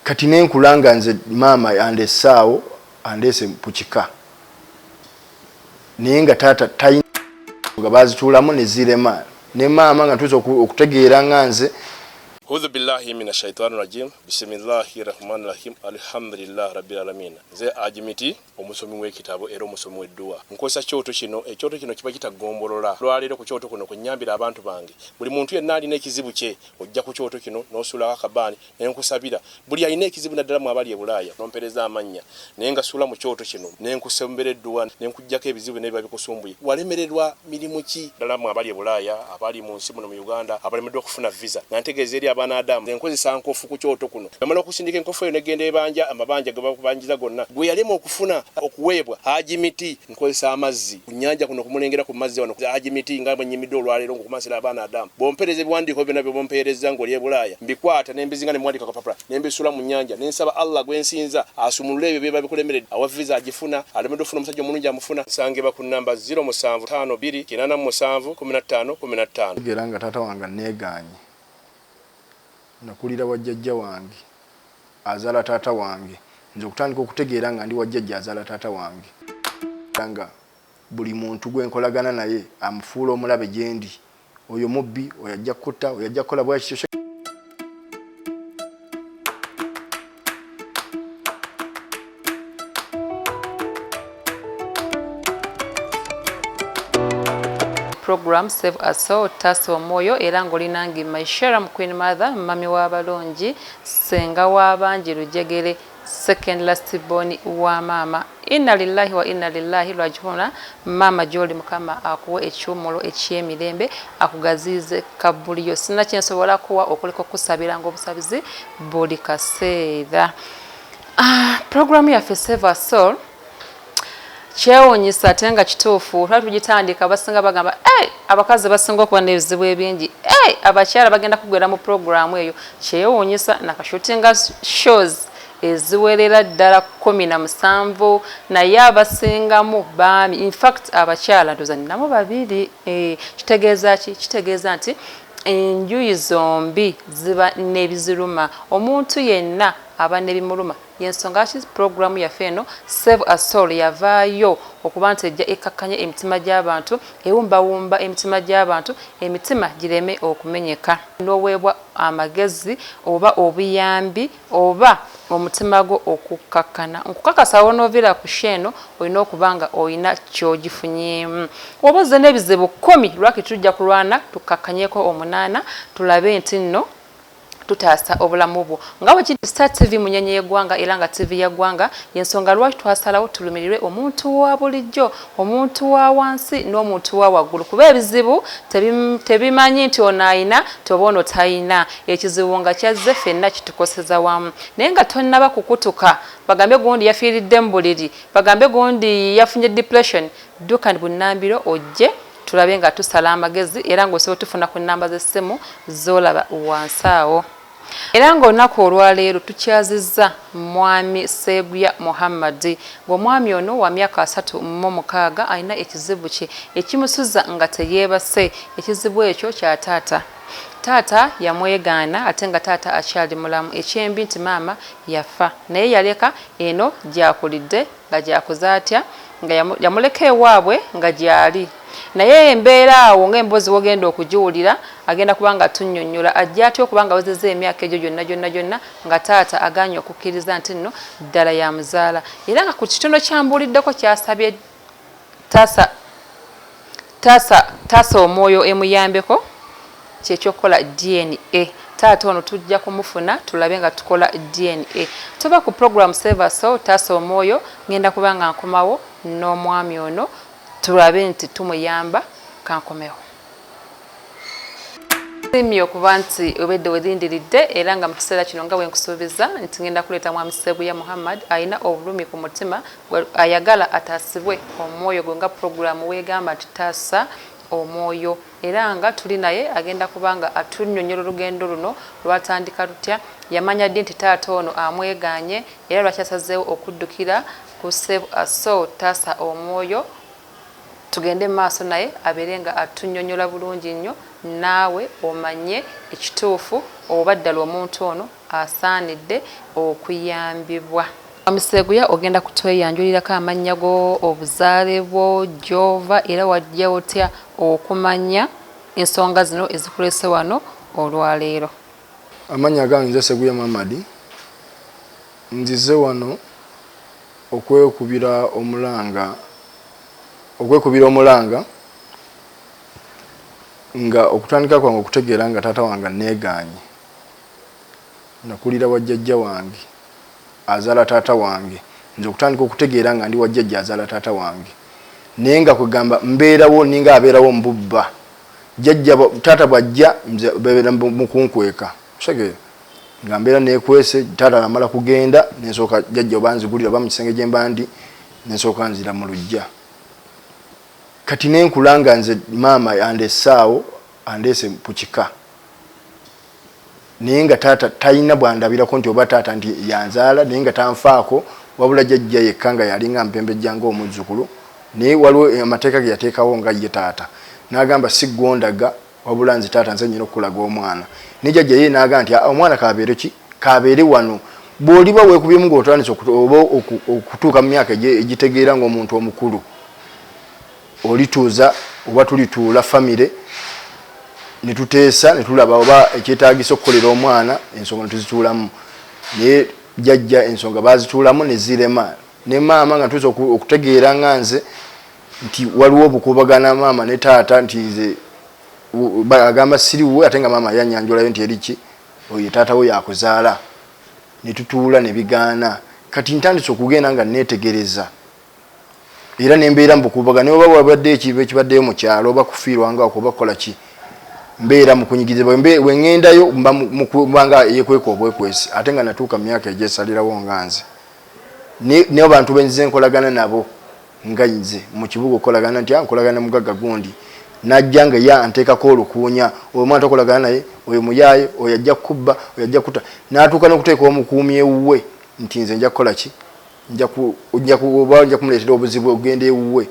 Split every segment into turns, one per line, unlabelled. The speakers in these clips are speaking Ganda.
kati nenkulanga nze maama yandesaawo andese pukika naye nga taata tayina nga bazituulamu ne zirema ne maama nga tuza okutegeera nga nze.
A'udhu billahi minash shaitani rajim. Bismillahir rahmanir rahim. Alhamdulillah rabbil alamin. Nze Ajimiti omusomi w'ekitabo era omusomi w'edduwa. Nkozesa kyoto kino, ekyoto kino kiba kitagombolola. Lwaleero ku kyoto kuno kunyambira abantu bange. Buli muntu yenna alina ekizibu kye ojja ku kyoto kino n'osula akabaani ne nkusabira. Buli alina ekizibu naddala mu abali e Bulaaya nompereza amannya. Naye nga sula mu kyoto kino ne nkusembera edduwa ne nkujjako ebizibu ne biba bikusumbuye. Walemererwa mirimu ki ddala mu abali e Bulaaya, abali mu nsi muno mu Uganda, abalemeddwa okufuna visa. Nantegeeza eri Adamu enkozesa nkofu ku kyoto kuno bamala okusindika enkofu eyo negenda ebanja amabanja ge bakubanjiza gonna gwe yalema okufuna okuweebwa Ajimiti nkozesa amazzi ku nnyanja kuno kumulengera ku mazzi wano Ajimiti nga bwenyimidde olwaleero ngokumasira abaana Adamu bompereza ebiwandiiko byonna bye bompereza ng'oli e Bulaaya mbikwata nembizinga ne mwandika kapapula nembisula mu nnyanja nensaba Allah gwensinza asumulule ebyo byeba bikulemeredde awa visa agifuna alemedde ofuna omusajja omulungi amufuna sangeba ku namba 0752 87 15 15
geranga taata wange neganye nakulira wajjajja wange azala taata wange nze okutandika okutegeera nga ndi wajjajja azala taata wange nga buli muntu gwenkolagana naye amufuula omulabe gyendi oyo mubbi oyajja kutta oyajja kukola bwakityo.
Program Save a Soul Taata Omwoyo era ngolinangi Maishara Queen Mother mami w'abalongi senga w'abangi Lujegere second last born wa Maama. Inna lillahi wa inna lillahi raji'un. Maama joli mukama akuwe ekyomolo ekyemirembe akugazize kabuliyo sina kyensobola kuwa okuliko kusabira ng'obusabizi buli kaseera. Program ya Save a Soul kyewuunyisa ate nga kituufu lwaki tugitandika basinga bagamba abakazi basinga okuba n'ebizibu ebingi abakyala bagenda kugwera mu programu eyo kyewuunyisa nakashutinga shows eziwerera ddala 17 naye abasingamu baami in fact abakyala ndoza ninamu babiri kitegeeza ki kitegeeza nti enjuyi zombi ziba n'ebiziruma omuntu yenna aba n'ebimuluma yensonga ki programu yaffe eno Save a Soul yavaayo okuba nti ejja ekkakkanya emitima gy'abantu ewumbawumba emitima gy'abantu emitima gireme okumenyeka n'oweebwa amagezi oba obuyambi oba omutima gwo okukkakkana nkukakasa wonoovira ku sheeno olina okuba nga olina kyogifunyemu oba ozze n'ebizibu 10 lwaki tujja kulwana tukkakkanyeeko 8 tulabe nti nno tutaasa obulamu bwo nga bwe kiri Star TV munyenye y'eggwanga era nga TV ya ggwanga yensonga lwaki twasalawo tulumirirwe omuntu wa bulijjo omuntu wa wansi n'omuntu wa waggulu kuba ebizibu tebimanyi nti ono ayina toba ono tayina ekizibu nga kyazze ffenna kitukoseza wamu naye nga tonnaba kukutuka bagambe gundi yafiiridde mu buliri bagambe gundi yafunye depression dduka ndi bunnambiro ojje tulabe nga tusala amagezi era ng'osobola tufuna ku nnamba z'essimu z'olaba wansi awo. Era ng'olunaku olwaleero tukyazizza mwami Seeguya Muhammad ng'omwami ono wa myaka 36 alina ekizibu kye ekimusuza nga teyeebase ekizibu ekyo kya taata. Taata yamwegaana ate nga taata akyali mulamu ekyembi nti maama yafa naye yaleka eno gyakulidde nga gyakuza atya nga yamuleka ewaabwe nga gyali naye embeera awo ng'emboozi wogenda okugiwulira agenda kubanga tunnyonnyola ajja atya okubanga awezezza emyaka egyo gyonna nga taata aganye okukkiriza nti nno ddala ya muzaala era nga ku kitono kyambuuliddeko kyasabye taasa omwoyo emuyambeko kyekyokukola DNA taata ono tujja kumufuna tulabe nga tukola DNA tuba ku program Save a Soul Taata Omwoyo ngenda kubanga nkomawo n'omwami ono tulabe nti tumuyamba kankomewo simyo okuba nti obedde wezindiridde era nga mu kiseera kino nga bwenkusuubiza nti ngenda kuleeta mwami Seeguya Muhammad ayina obulumi ku mutima ayagala ataasibwe omwoyo gwe nga programu weegamba nti taasa omwoyo era nga tuli naye agenda kubanga atunnyonnyola olugendo luno lwatandika lutya yamanya ddi nti taata ono amwegaanye era lwakyasazeewo okuddukira ku Save a Soul Taata Omwoyo tugende maaso naye abeere nga atunnyonnyola bulungi nnyo naawe omanye ekituufu oba ddala omuntu ono asaanidde okuyambibwa. Omuseguya ogenda kutweyanjulirako amannya go, obuzaale bwo, gy'ova era wajja otya okumanya ensonga zino ezikulese wano olwaleero.
Amannya gange nze Seguya Mamadi, nzize wano okwekubira omulanga nga okutandika kwange okutegeera nga taata wange neeganye. Nakulira wajjajja wange azaala taata wange, nze okutandika okutegeera nga ndi wajjajja azaala taata wange, naye nga kugamba mbeerawo ninga abeerawo mbubba. Jjajja taata bwajja nze beera mukunkweka shege nga mbeera neekwese. Taata amala kugenda nensooka jjajja oba nzigulira oba mu kisenge gye mba ndi nensooka nzira mu luggya. Kati nenkula nga nze maama andesaawo andeese ku kika, naye nga taata talina bwandabirako nti oba taata nti yanzaala, naye nga tanfaako wabula jjajja yekka nga yalinga mpembejja ng'omuzzukulu. Naye waliwo amateeka ge yateekawo nga ye taata n'agamba si gondaga wabula nze taata nze nnyina okukulaga omwana. Ne jjajja ye n'agamba nti omwana kabeere ki kabeere wano. Bw'oliba weekubyemu ng'otandise oba okutuuka mu myaka egitegeera ng'omuntu omukulu, olituuza oba tulituula famire ne tuteesa ne tulaba oba ekyetaagisa okukolera omwana ensonga ne tuzituulamu. Naye jjajja ensonga baazituulamu ne zirema. Ne maama nga tuuze okutegeera nga nze nti waliwo obukuubagana maama ne taata nti nze agamba siriwe ate nga maama yanyanjulayo nti eriki oyo taata we yakuzaala. Ne tutuula ne bigaana. Kati ntandise okugenda nga neetegereza era nembeera mbukuubagana oba wabadde ekiba ekibaddeyo mu kyalo oba kufiirwanga oba kukola ki, mbeera mu kunyigizibwa. Bwe ŋŋendayo mba nga yeekweka obwekwesi ate nga natuuka mu myaka egyesalirawo nga nze. Ne abantu benzize nkolagana nabo nga nze mu kibuga okolagana nti nkolagana mugagga gundi najja nga ye anteekako olukuunya, oyo omwana tokolagana naye, oyo muyaaye, oyo ajja kubba, oyo ajja kuta. N'atuuka n'okuteeka omukuumi ewuwe nti nze nja kukola ki, nja kumuleetera obuzibu ogenda ewuwe.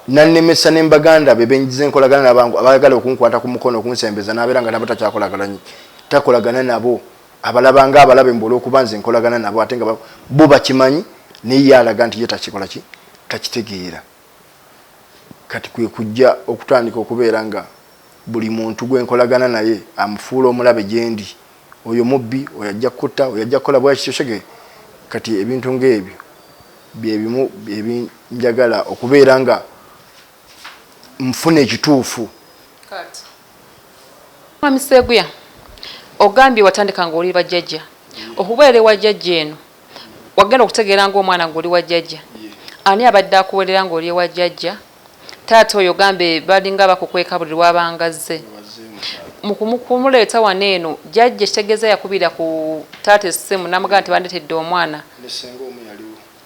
Nannemesa ne mbaganda be benzize nkolagana nabangu abaagala okunkwata ku mukono okunsembeza n'abeera nga nabo takolagana nabo. Abalabanga abalabe mbola okuba nze nkolagana nabo ate nga bo bakimanyi naye ye alaga nti ye takikola ki takitegeera. Kati kwe kujja okutandika okubeera nga buli muntu gwe nkolagana naye amufuula omulabe gye ndi, oyo mubbi, oyo ajja kutta, oyo ajja kukola bwakityo shege. Kati ebintu ng'ebyo bye bimu ebinjagala okubeera nga nfuna ekituufu.
Mwami Seguya, ogambye watandika ng'oli bajjajja. Okubeera ewa jjajja eno wagenda okutegeera ng'omwana ng'oli wa jjajja. Ani abadde akuweerera ng'oli ewa jjajja? Taata oyo gambe balinga bakukweka buli lwabangazze. Mu kumuleeta wano eno jjajja kitegeeza yakubira ku taata essimu n'amugamba nti bandeetedde omwana.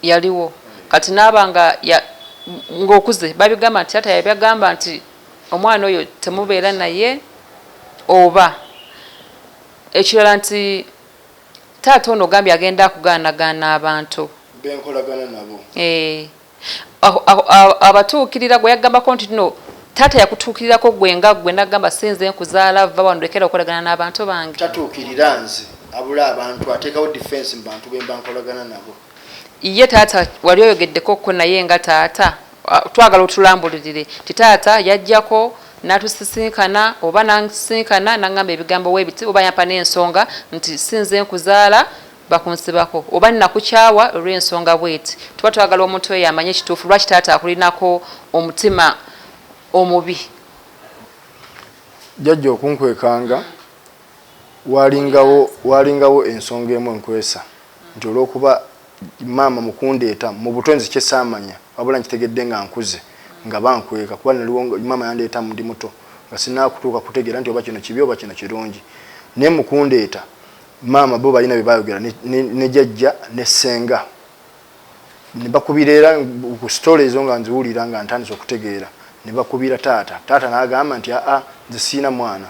Yaliwo. Kati n'abanga ng'okuze babigamba nti taata yabagamba nti omwana oyo temubeera naye oba. Ekirala nti taata ono gambye agenda akugaanagaana abantu.
Benkolagana nabo.
Abatuukirira gwe yagambako nti no taata yakutuukirirako gwe nga gwe nagamba sinze nkuzaala vva wano lekera okolagana n'abantu bange.
Tatuukirira nze abula abantu ateekawo defense mu bantu be mba nkolagana nabo.
Ye taata wali oyogeddeko ko naye nga taata twagala otulambulirire ti taata yajjako n'atusisinkana oba n'ansisinkana n'angamba ebigambo weebiti oba yampa n'ensonga nti sinze nkuzaala bakunsibako oba nakukyawa olw'ensonga bweti. Tuba twagala omuntu oyo amanye ekituufu lwaki taata akulinako omutima omubi.
Jjajja okunkwekanga walingawo ensonga emu enkwesa nti olw'okuba maama mukundeeta mu buto nze kye saamanya wabula nkitegedde nga nkuze nga bankweka kuba naliwo maama yandeeta ndi muto nga sinaakutuuka kutegeera nti oba kino kibi oba kino kirungi. Naye mukundeeta maama bo balina bye baayogera ne jjajja ne ssenga ne bakubira era ku sitole ezo nga nziwulira nga ntandise okutegeera ne bakubira taata. Taata n'agamba nti nze siina mwana,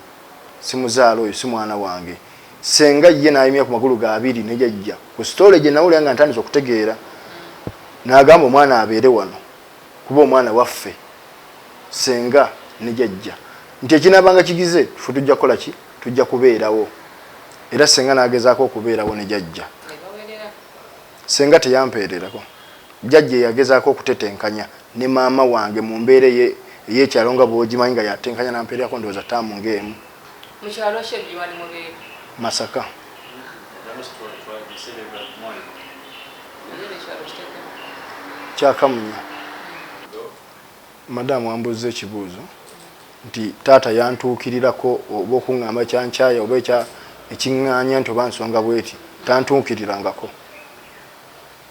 simuzaala oyo si mwana wange. Ssenga ye n'ayimya ku magulu ga abiri ne jjajja ku sitole gye nawulira nga ntandise okutegeera n'agamba omwana abeere wano kuba omwana waffe. Ssenga ne jjajja nti ekinaabanga kigize ffe tujja kukola ki, tujja kubeerawo. era senga nagezaako okubeerawo ne jjajja senga teyampeererako jjajja yagezaako okutetenkanya ne maama wange mu mbeera ey'ekyalo nga bw'ogimanyi nga yatenkanya nampeererako ndowooza ttaamu ng'emu Masaka kyakamunya madamu wambuuza ekibuuzo nti taata yantuukirirako oba okuŋŋamba kyankyaya oba ekiŋŋaanya nti oba nsonga bweti tantuukirirangako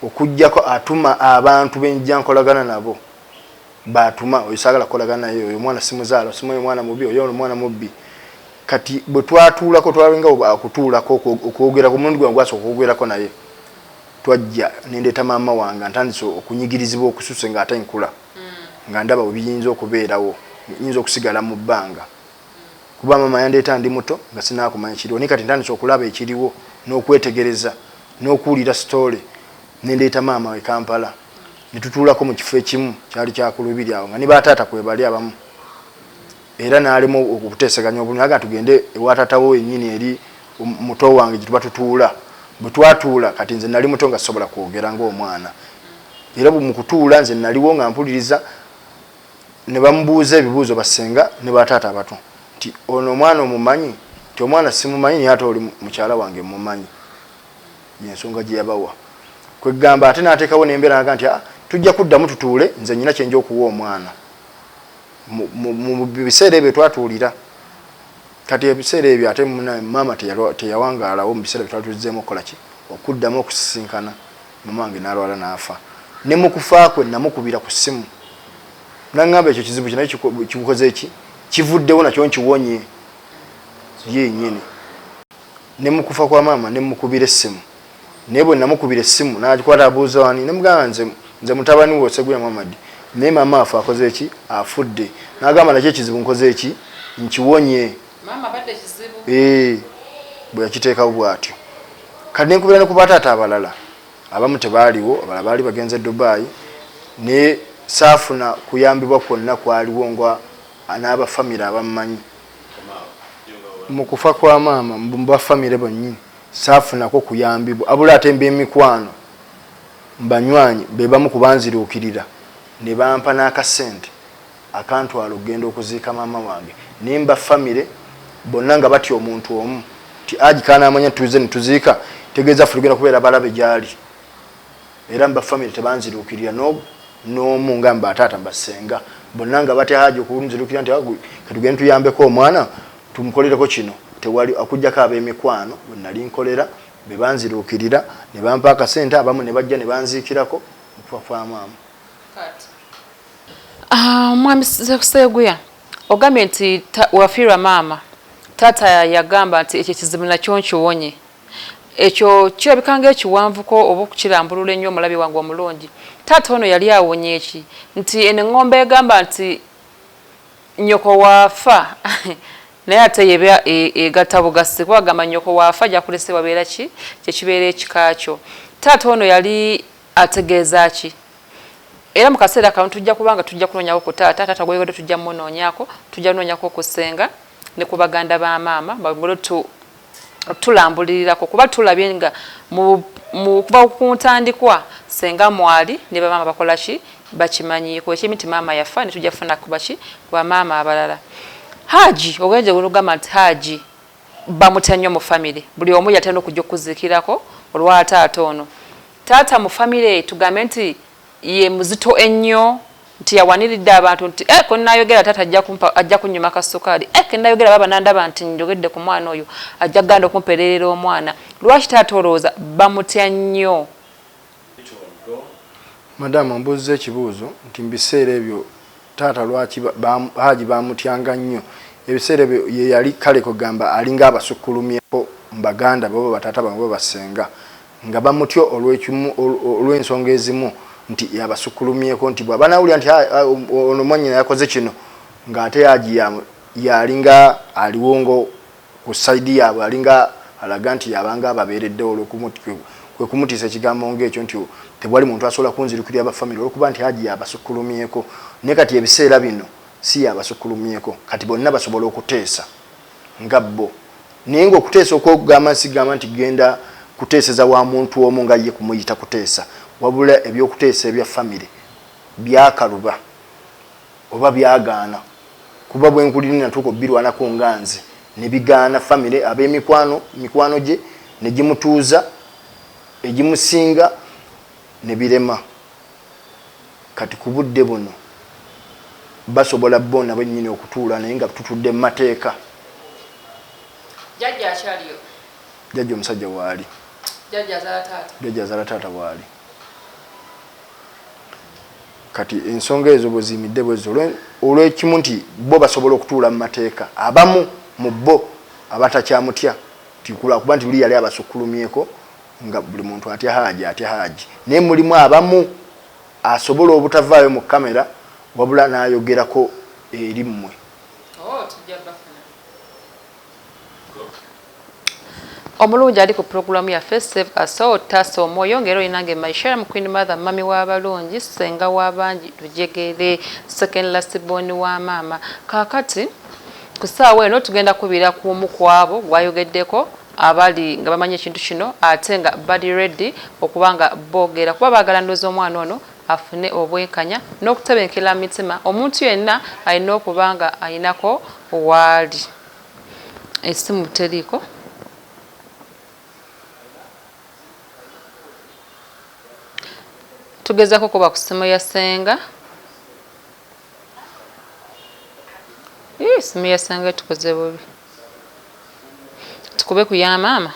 okuggyako atuma abantu benjja nkolagana nabo batuma oyo saagala kukolagana naye oyo omwana simuzaala simuyo omwana mubi oyo omwana mubbi kati bwe twatuulako twalinga akutuulako okwogera ku mulundi gwange gwasooka okwogerako naye twajja nendeeta maama wange ntandise okunyigirizibwa okususe nga ate nkula nga ndaba bwe biyinza okubeerawo nyinza okusigala mu bbanga kuba maama yandeeta ndi muto nga sinaakumanya kiriwo naye kati ntandise okulaba ekiriwo n'okwetegereza n'okuwulira sitoole nendeeta maama we Kampala ne tutuulako mu kifo ekimu kyali kyakulubiri awo nga ne bataata kwe bali abamu era n'alemu okuteeseganya obulungi aga tugende ewa taatawo yennyini eri muto wange gye tuba tutuula bwe twatuula kati nze nali muto nga sobola kwogera ng'omwana era mu kutuula nze naliwo nga mpuliriza ne bamubuuza ebibuuzo basenga ne bataata abato nti ono omwana omumanyi nti omwana simumanyi naye ate oli mukyala wange mumanyi yensonga gye yabawa kwegamba ate n'ateekawo n'embeera nga nti tujja kuddamu tutuule nze nnyina kyenja okuwa omwana mu biseera ebyo twatuulira kati ebiseera ebyo ate maama teyawangaalawo mu biseera bye twatulizeemu okukola ki okuddamu okusisinkana mama wange n'alwala n'afa ne mu kufa kwe namukubira ku ssimu naŋŋamba ekyo kizibu kinaye kikukoze eki kivuddewo nakyo nkiwonye yennyini ne mu kufa kwa maama ne mukubira essimu naye bwe namukubira essimu n'agikwata abuuza wani ne mugamba nze mutabani we Oseguya Muhammad naye maama afe akoze eki afudde n'agamba nakyo ekizibu nkoze eki nkiwonye bwe yakiteekawo bw'atyo kati nenkubira ne ku bataata abalala abamu tebaaliwo abalala baali bagenze Dubai ne saafuna kuyambibwa kwonna kwaliwo nga n'abafamire abamumanyi mu kufa kwa maama mu bafamire bonnyini saafunako kuyambibwa abula ate mb'emikwano mbanywanyi be bamu kubanziruukirira ne bampa n'akasente akantwala okugenda okuziika maama wange nimba famire bonna nga batya omuntu omu ti aji kana amanya tuze nituziika tegeeza ffe tugenda kubeera balabe gyali era mba famire tebanziruukirira n'omu nga mbataata mbasenga bonna nga batya haji okunziruukirira nti katugende tuyambeko omwana tumukolereko kino tewali akujjako ab'emikwano bwe nali nkolera be banziruukirira ne bampa akasente abamu ne bajja ne banziikirako okufa kwa maama.
Mwami Seguya ogambye nti wafiirwa maama taata yagamba nti ekyo kizibu nakyo nkiwonye ekyo kirabika ng'ekiwanvuko oba okukirambulula ennyo omulabi wange omulungi taata ono yali awonye eki nti eŋŋombe egamba nti nnyoko waafa naye ate yeba egatta bugasi kuba agamba nnyoko waafa ajja kulese wabeera ki kyekibeera ekika kyo taata ono yali ategeeza ki era mu kaseera kano tujja kubanga tujja kunoonyako ku taata gwewedde tujja munoonyako tujja noonyako okusenga ne ku baganda ba maama bagole tulambulirirako kuba tulabye nga kuba ku ntandikwa senga mwali ne bamaama bakola ki bakimanyiiko ekimiti maama yafa ne tujja kufuna kuba ki kwa maama abalala Haji ogenje olugamba nti Haji bamutya nnyo mu famire buli omu yatenda okujja okuziikirako olwa taata ono taata mu famire tugambe nti ye muzito ennyo nti yawaniridde abantu nti ko nayogera taata ajja kunyuma kasukaali ke nayogera baba nandaba nti njogedde ku mwana oyo ajja ganda okumpererera omwana lwaki taata olowooza bamutya nnyo
madamu mbuuza ekibuuzo nti mu biseera ebyo taata lwaki Haji bamutyanga nnyo ebiseera ebyo ye yali kale kugamba alinga abasukkulumyeko mbaganda babo bataata bamwe basenga nga bamutyo olw'ensonga ezimu nti yabasukkulumyeko nti bw'aba nawulira nti ono mwannyina yakoze kino ng'ate Haji yalinga aliwo ngo ku saidi yaabwe alinga alaga nti yabanga ababeeredde kwe kumutiisa ekigambo ng'ekyo nti tewali muntu asobola kunzirukirira abafamire olwokuba nti Haji yabasukkulumyeko naye kati ebiseera bino si yabasukkulumyeko kati bonna basobola okuteesa nga bo naye ng'okuteesa okwogamba nsigamba nti genda kuteeseza wa muntu omu nga ye kumuyita kuteesa, wabula ebyokuteesa ebya famire byakaluba oba byagaana, kuba bwe nkulira natuuka birwanako nga nze ne bigaana famire mikwano gye ne gimutuuza egimusinga ne birema. Kati ku budde buno basobola bona bennyini okutuula naye nga tutudde mu mateeka.
Jjajja akyaliyo?
Jjajja omusajja waali.
Jjajja azaala taata?
Jjajja azaala taata waali. Kati ensonga ezo bwe ziyimidde bwezo olw'ekimu nti bo basobola okutuula mu mateeka, abamu mu bo abatakyamutya kuba nti luli yali abasukkulumyeko nga buli muntu atya haaji, naye mulimu abamu asobola obutavaayo mu kamera wabula n'ayogerako eri mmwe.
Omulungi ali ku programu ya Festive Aso Taata omwoyo ngero inange maisha Queen Mother mami w'abalungi senga w'abangi tujegere second last born wa maama. Kakati kusaawa eno tugenda kubira ku omu kwabo gwayogeddeko abali nga bamanye ekintu kino ate nga bali ready okubanga boogera kuba baagala ndoozi omwana ono afune obwenkanya n'okutebenkera mitima omuntu yenna alina okubanga ayinako waali. Esimu teriiko. Tugezako kuba ku simu ya senga. Simu ya senga tukoze bubi. Tukube ku ya maama.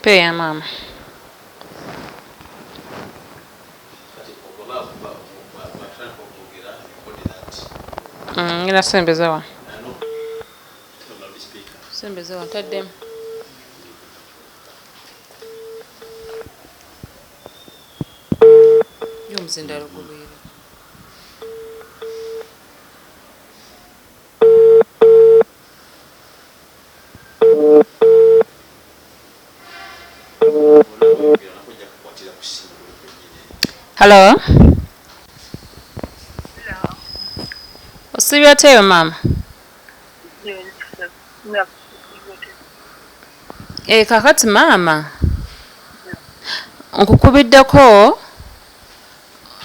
Pe ya maama. Ngina sembeza wa. Sembeza wa taddemu. Yomzinda lugubira. Hello. Osibya teyo mama. Kakati mama. Nkukubiddeko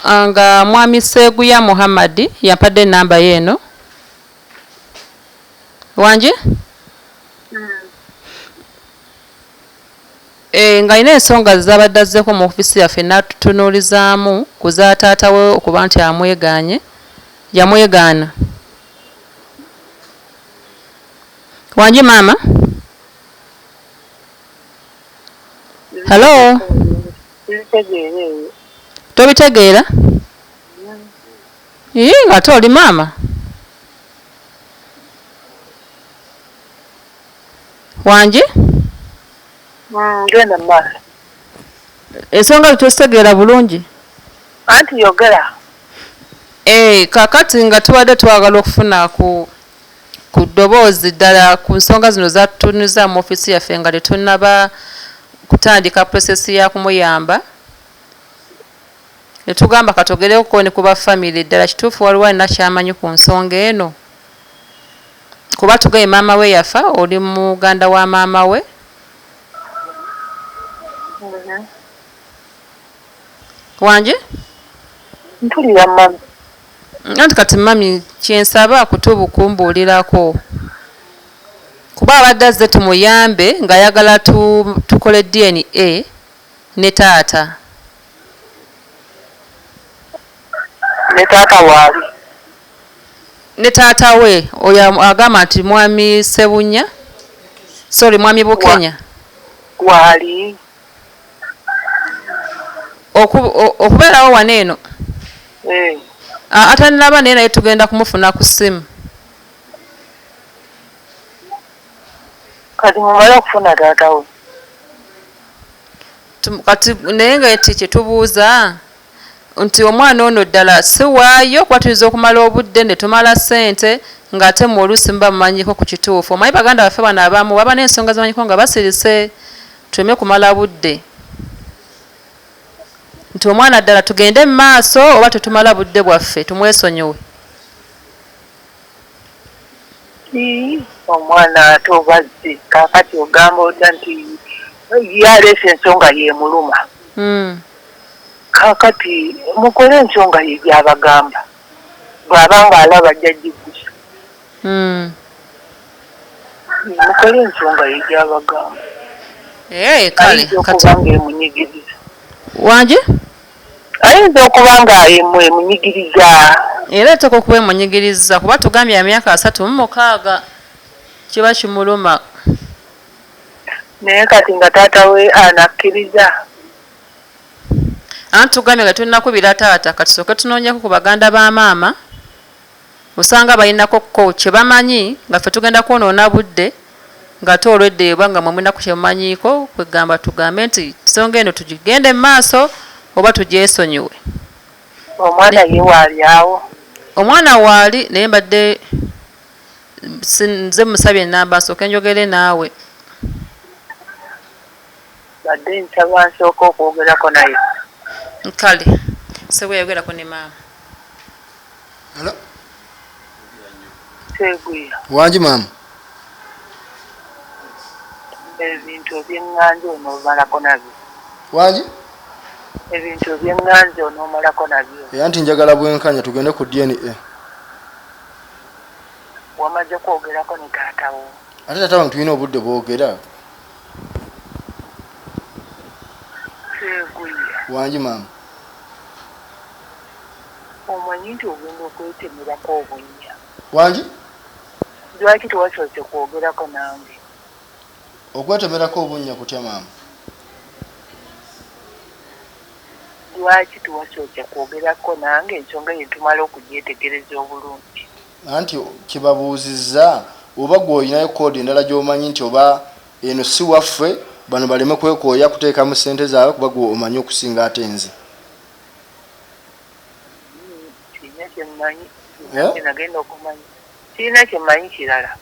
nga mwami Seguya Muhammad yampadde namba yeno. Wange? Nga ina ensonga zabadde azzeko mu ofisi yaffe n'atutunuulizaamu ku za taata we okuba nti yamwegaana. Wange maama? Hello? Tobitegeera? Nga toli maama? Wange?
Genda maaso.
Ensonga tozitegeera bulungi?
Anti yogera.
Kakati nga tubadde twagala okufuna ku ddoboozi ddala ku nsonga zino zatutunuza mu ofisi yaffe nga tetunnaba kutandika prosesi ya kumuyamba. Netugamba katogereko ne kuba family ddala kituufu waliwo alina kyamanyi ku nsonga eno. Kuba tugaye maama we yafa, oli muganda wa maama we. Wange?
Mpulira mami.
Anti kati mami kyensaba kutubukumbuulirako. Kuba abadde azze tumuyambe ng'ayagala tukole DNA ne taata.
Ne taata waali.
Ne taata we oyo agamba nti mwami Sebunya. Sorry, mwami Bukenya.
Waali.
Okubeerawo wano eno. Atanaba naye naye tugenda kumufuna ku ssimu.
Kati mumale okufuna taata we.
Kati naye nga eti kyetubuuza nti omwana ono ddala si waayo kuba tuyinza okumala obudde ne tumala ssente ng'ate mu oluusi muba mumanyiko ku kituufu. Omanyi baganda baffe bano abamu baba n'ensonga zimanyiko nga basirise tuleme kumala budde. nti omwana ddala tugende mu maaso oba tetumala budde bwaffe tumwesonyiwe.
Omwana ate obazze kaakati ogamba otya nti yaleese ensonga y'emuluma. Kaakati mukole ensonga ye gy'abagamba bw'aba ng'alaba ajja gigusa. Mukole ensonga ye gy'abagamba.
Kale
okuba ng'emunyigiriza.
Wange?
Ayinza okuba ng'emunyigiriza.
Era etteeka okuba emunyigiriza kuba tugambye ya myaka 36 kiba kimuluma.
Naye kati nga taata we anakkiriza.
Anti tugambye nga tulinakubira taata kati tusooke tunoonyeko ku baganda ba maama osanga balinako ko kye bamanyi nga ffe tugenda kwonoona budde ng'ate olwedde bwanga mwe mulinaku kye mumanyiiko kwegamba tugambe nti nsonga eno tugigende mu maaso oba tugyesonyiwe.
Omwana ye waali awo?
Omwana waali naye mbadde nze musabye ennamba nsooke njogere naawe.
Badde nsaba nsooka okwogerako naye.
Kale sebwe yogerako ne maama.
Hello.
Segwira.
Wange maama.
Ebintu eby'enganze onoomalako nabyo.
Wange?
Ebintu eby'enganze onoomalako nabyo.
Era nti njagala bwenkanya tugende ku DNA.
Wamaze kwogerako ne taatawo.
Ate taata wange tulina obudde bwogera.
Segwira.
Wange maama.
Omanyi nti ogenda okwetemerako obunnya.
Wange?
Lwaki tewasoose kwogerako nange?
Okwetemerako obunnya kutya maama?
Lwaki tewasoose kwogerako nange ensonga ye tumala okugyetegereza obulungi?
Anti kibabuuzizza oba gwe olinayo koodi endala gy'omanyi nti oba eno si waffe bano baleme kwekooya kuteekamu ssente zaabwe kuba gwe omanyi okusinga ate nze.
Kirina kyemmanyi nagenda okumanya. Kirina kyemmanyi kirala.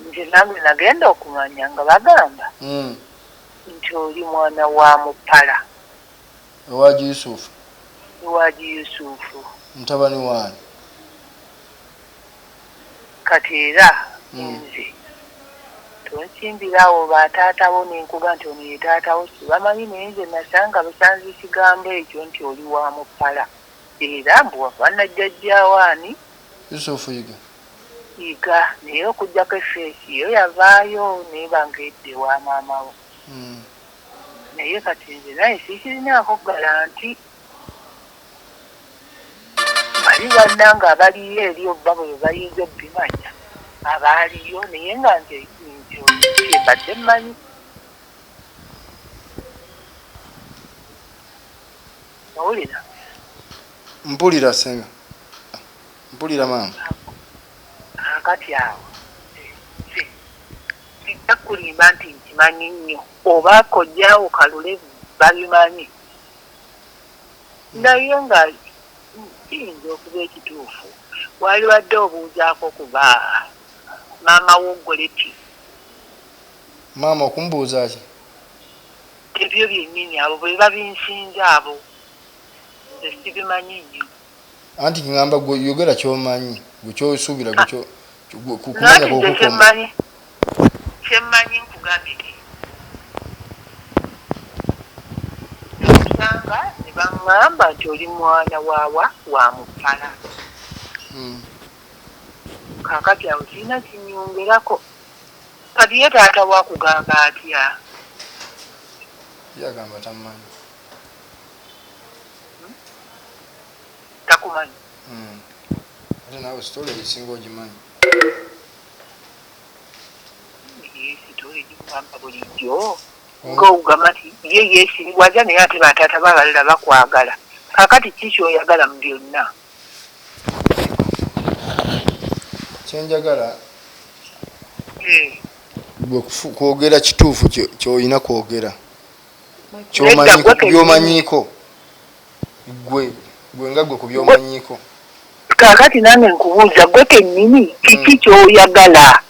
Nze nange nagenda okumanya nga bagamba nti oli mwana wa Mupala.
Ewaaji Yusufu.
Ewaaji Yusufu.
Mutabani waani.
Kati era nze tonsimbirawo bataatawo nenkuga nti ono ye taatawo sibamanyi naye nze nasanga basanze ekigambo ekyo nti oli wa Mupala. Era mbu wafaana jjajjaawaani.
Yusufu yiga.
Yiga naye okugjako effeesi yo yavaayo naye bangaedde wa maamawo. Naye kati nze naye sikirinaako galanti. Bali bannanga abaliyo eri obba bwe bayinza obbimanya abaaliyo naye nga nze kyembadde mmanyi. Owulira?
Mpulira senga. Mpulira maama.
Akati awo sijja kulimba nti nkimanyi nnyo oba kojjaawo kalule babimanyi naye nga kiyinza okuba ekituufu. Wali wadde obuuzaako kuba maama w'ogoleti.
Maama okumbuuza ki?
Ebyo byennyini abo bwe babinsinza abo nze sibimanyi nnyo.
Anti kingamba gwe yogera ky'omanyi gwe kyosuubira gwe
kumanya kwokukoma. Kyemmanyi nkugambye nti osanga ne baŋŋamba nti oli mwana wa Mupala. Kaakati awo sirina kinyongerako. Kati ye taata wakugamba atya?
Yagamba tamumanyi.
Takumanyi?
Ate naawe sitole esinga ogimanyi.
Sitole gimugamba bulijjo ng'ogamba nti ye yeesiriwaza naye ate bataata babalala bakwagala. Kaakati ki kyoyagala mu byonna?
Kyenjagala gwe kwogera kituufu ky'olina kwogera by'omanyiiko gwe nga gwe ku by'omanyiiko.
Kaakati nange nkubuuza gwe kennyini kiki ky'oyagala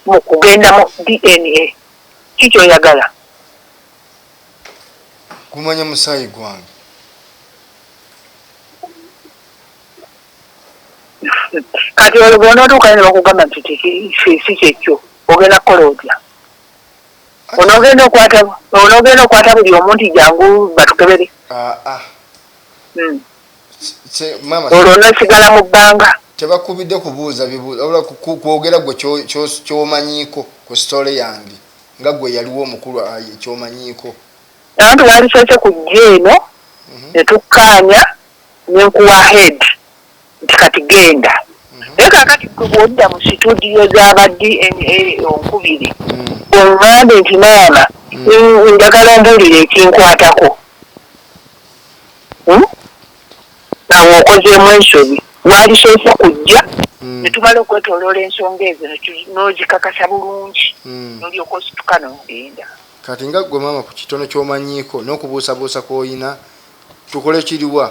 mu kugenda mu DNA? Ki ky'oyagala?
kumanya musaayi gwange
kati olwo otuuka ne bakugamba nti si kyekyo ogenda kukola otya onoogenda okwata buli omu nti jangu batukebere olwo nosigala mu bbanga
tebakubidde kubuuza bibuuza kwogera gwe kyomanyiiko ku sitole yange nga gwe yaliwo omukulu kyomanyiiko
abantu walisoose ku jja eno ne tukkaanya nenkuwa head nti kati genda naye kakati gwe bwodda mu situdiyo z'aba DNA onkubiri oŋŋambe nti maama njagala mbuulire ekinkwatako awo okozeemu ensobi walisoose kujja ne tumala okwetoloola ensonga ezo n'ozikakasa bulungi n'olyoka osituka n'ogenda
kati nga gwe maama ku kitono kyomanyiiko n'okubuusabuusa kw'olina tukole kiriwa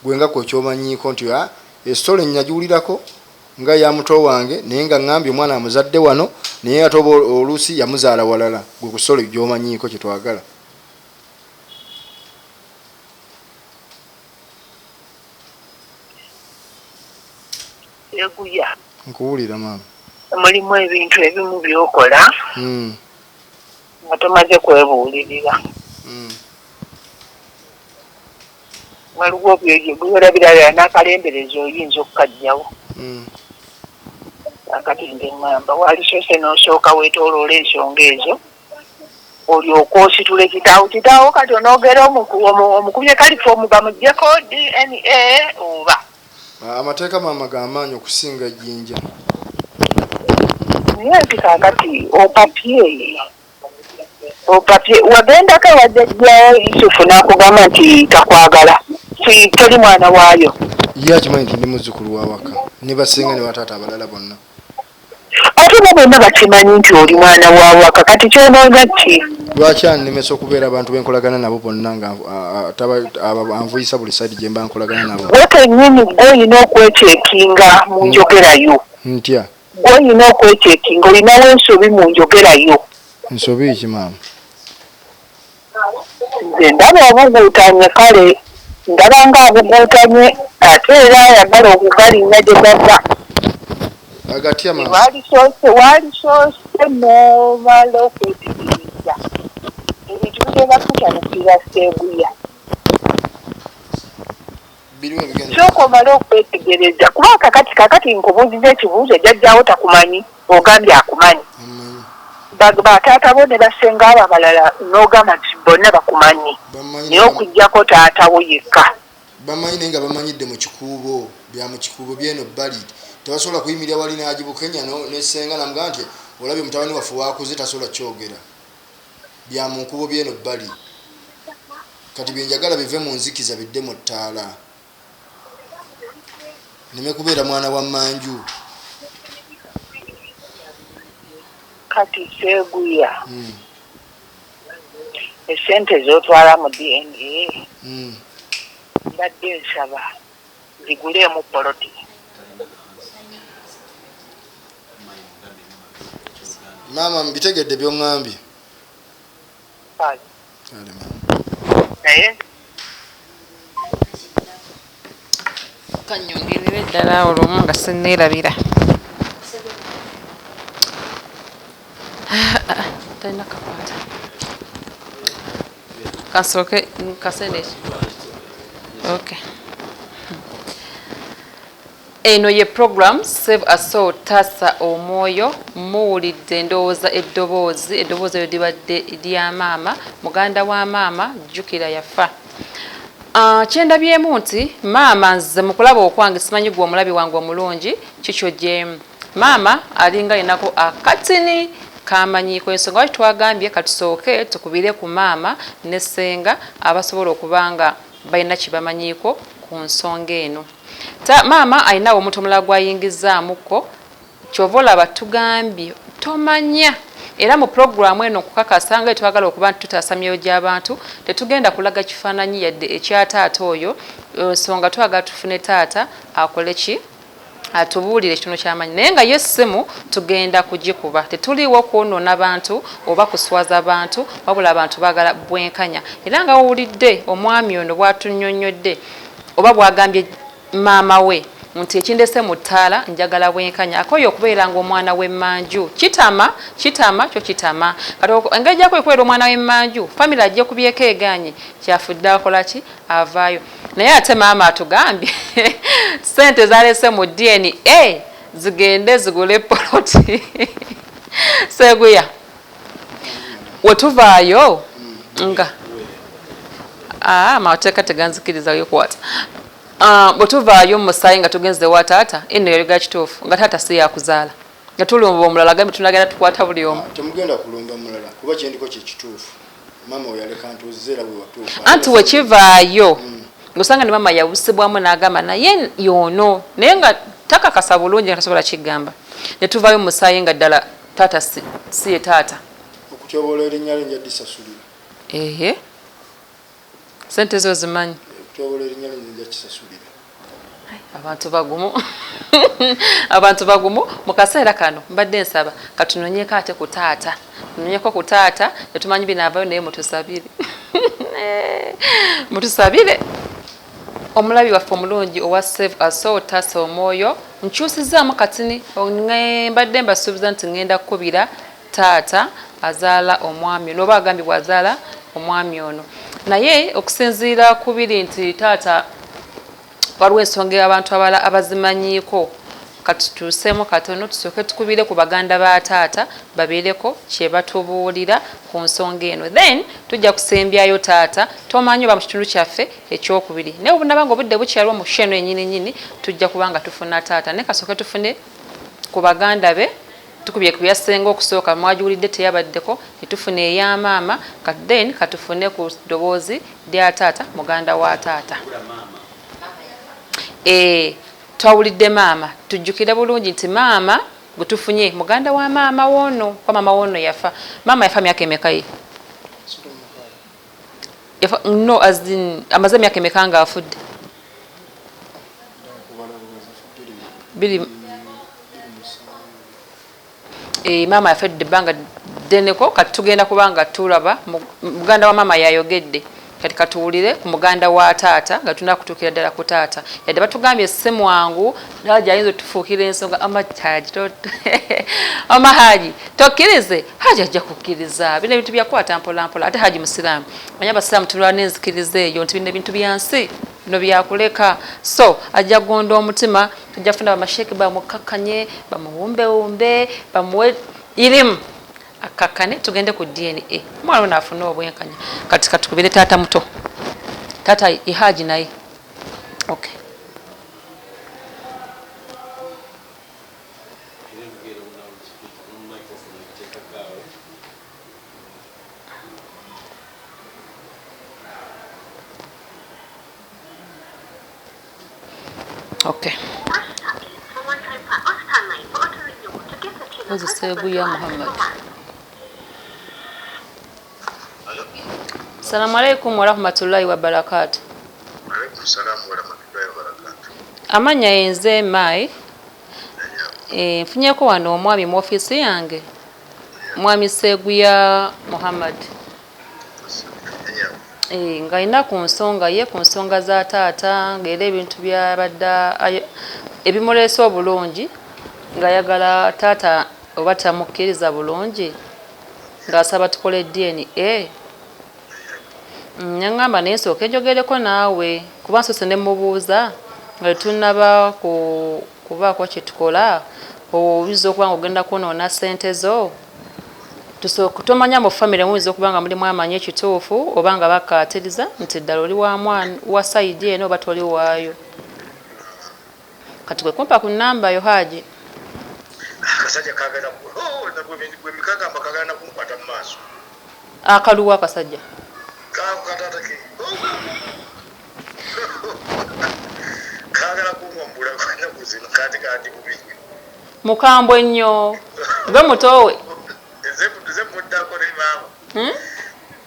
gwe nga kwe kyomanyiiko nti esitole nyagiwulirako nga ya muto wange naye nga ŋŋambye omwana amuzadde wano naye ate oba oluusi yamuzaala walala gwe ku sitole gyomanyiiko kyetwagala
eguya
nkuwulira maama
mulimu ebintu ebimu byokola nga tomaze kwebuulirira waliwo byolabirala n'akalemberezi oyinza okukajjawo akati nze ŋŋamba walisoose n'osooka weetooloola ensonga ezo olyoka ositule kitaawo kati onoogera omukubye kalifoomu bamuggyeko DNA oba
amateeka maama g'amaanyi okusinga ejjinja
naye nti kaakati opapye wagendako wajjajjawo Yusufu n'akugamba nti takwagala teri mwana waayo
ye akimanyi nti ndi muzzukulu wa waka ne basinga ne bataata abalala bonna
ate bo bonna bakimanyi nti oli mwana wa waka kati kyonoonya ki
lwaki annemesa okubeera abantu benkolagana nabo bonna nga anvuyisa buli saidi gye mba nkolagana nabo
gwe kennyini gw'olina okwekyekinga mu njogerayo
ntya
gw'olina okwekyekinga olinawo ensobi mu njogerayo
nsobi ki maama
nze ndaba obuguutanye kale ndaba nga abuguutanye ate era ayagala okugalinnya gye gava
agatya maama
walisoose n'omala okwetegereza ebintu bye bakutabukira seeguya sooka omale okwetegereza kuba kakati nkubuuziza ekibuuzo jjajjaawo takumanyi ogambye akumanyi bataata bo ne basenga abo abalala n'ogamba nti bonna bakumanyi naye okuggyako taatawo yekka
bamanyi naye nga bamanyidde mu kikuubo bya mu kikuubo byeno bbali tebasobola kuyimirira wali n'agibukenya nesenga namugaa nti olabye mutabani waffe wakuze tasobola kyogera bya mu nkubo byeno bbali kati byenjagala bive mu nzikiza bidde mu ttaala neme kubeera mwana wa manju
kati seeguya esente z'otwala mu DNA mbadde nsaba ziguleemu poloti
maama mbitegedde by'oŋŋambye
naye
kanyongerere ddala olumu nga sinneerabira talina kakwata kasooke kaseneki okay eno ye program Save a Soul tassa omwoyo muwulidde ndowooza eddoboozi eyo libadde lya maama muganda wa maama jjukira yafa kyendabyemu nti maama nze mu kulaba okwange simanyi gwe omulabi wange omulungi kikyo gye maama alinga yenako akatini kamanyiiko ensonga waki twagambye katusooke tukubire ku maama ne ssenga abasobola okubanga balina kibamanyiiko ku nsonga eno maama alinawo omuntu omulala gwayingizaamuko kyova olaba tugambye tomanya era mu programu eno okukakasa nga twagala okuba nti tutaasa myoyo gy'abantu tetugenda kulaga kifaananyi yadde ekya taata oyo nsonga twagala tufune taata akole ki atubuulire kino kyamanyi naye nga ye essimu tugenda kugikuba tetuliwo kwonoona bantu oba kuswaza abantu wabula abantu baagala bwenkanya era nga wowulidde omwami ono bw'atunnyonnyodde oba bw'agambye maama we nti ekindese mu ttaala njagala bwenkanya akoye okubeera ngaomwana w'emmanju kitama kyo kitama kati engeri gyako ekubeera omwana w'emmanju famire ajje kubyeko eganye kyafudde akola ki avaayo naye ate maama atugambye sente zalese mu DNA zigende zigule poloti seguya wetuvaayo nga amateeka teganzikirizayo kwata bwetuvaayo mumusaayi nga tugenze wa taata eno yayoga kituufu nga taata si yakuzaala nga tulumba omulala gambe tunagenda tukwata buli omu
temugenda kulumba mulala kuba kyendiko kyekituufu maama oyaleka ntuzeera bwe watuufu
anti wekivaayo ngosanga ne maama yawusibwamu n'agamba naye yoono naye nga takakasa bulungi nga tasobola kigamba ne tuvaayo mumusaayi nga ddala taata si ye taata
okutyoboola erinnya lye njadde sasulira
ehe sente zo zimanyi
okutyoboola erinnya lye njadde kisasulira
abantu bagumu mu kaseera kano mbadde nsaba katunonyeko ate ku taata tunonyeko ku taata netumanyi binaavayo naye mutusabire omulabi waffe omulungi owa save asootasa omwoyo nkyusizaamu katini mbadde mbasuubiza nti ngenda kukubira taata azaala omwami ono oba agambye bwazaala omwami ono naye okusinziira ku biri nti taata waliwo ensonga abantu abala abazimanyiiko katutuuseemu katono tusooke tukubire ku baganda ba taata babeereko kye batubuulira ku nsonga eno then tujja kusembyayo taata tomanyi oba mu kitundu kyaffe ekyokubiri naye obunaba nga obudde bukyaliwo mu sheno enyininyini tujja kuba nga tufuna taata naye kasooke tufune ku baganda be tukubye ku byasenga okusooka mwagiwulidde teyabaddeko netufuna eya maama then katufune ku ddoboozi lya taata muganda wa taata twawulidde maama tujjukire bulungi nti maama gwe tufunye muganda wa maama woono kwa maama woono yafa maama yafa myaka emeka ye no as in amaze myaka emeka nga afudde maama yafedde ebbanga ddeneko kati tugenda kubanga tulaba muganda wa maama yayogedde kati katuwulire ku muganda wa taata nga tunaa kutuukira ddala ku taata yadde batugambye essimu wangu haji ayinza otufuukira ensonga amahaji tokkirize haji ajja kukkiriza bino ebintu byakwata mpolampola ate haji musiraamu manya abasiraamu tulwana n'enzikiriza eyo nti bino ebintu byansi bino byakuleka so ajja kugonda omutima tujja kufuna bamasheeke bamukakkanye bamuwumbewumbe bamuwe irimu akakane tugende ku DNA omwana ono afuna obwenkanya kati katukubire taata muto taata ihaji naye okay okay Seguya Muhammad. Assalamu alaikum wa rahmatullahi wa barakatuh.
Wa alaikum salam wa rahmatullahi wa barakatuh.
Amanya yenze mai mfunyeko wano omwami mu office yange mwami Seguya Muhammad nga ina ku nsonga ye ku nsonga za taata ng'era ebintu byabadda ebimuleese obulungi ng'ayagala taata oba tamukkiriza bulungi ng'asaba tukole DNA nyangamba naye nsooka enjogereko naawe kuba nsoose ne mubuuza nga tunaba kubaako kye tukola oyinza okuba nga ogenda kwonoona ssente zo tomanya mu famire muyinza okuba nga mulimu amanya ekituufu oba nga bakkaatiriza nti ddala oli wa sayidi eno oba toli waayo kati kwe kumpa ku nnamba yo haji
akasajja kagala gwe mikagamba kagala nakunkwata mu maaso
akaluwa akasajja
kakatata kagala kunwambula kwanaku zino kati kati bubi
mukambwe nnyo gwe mutowe
nze muddako ne maama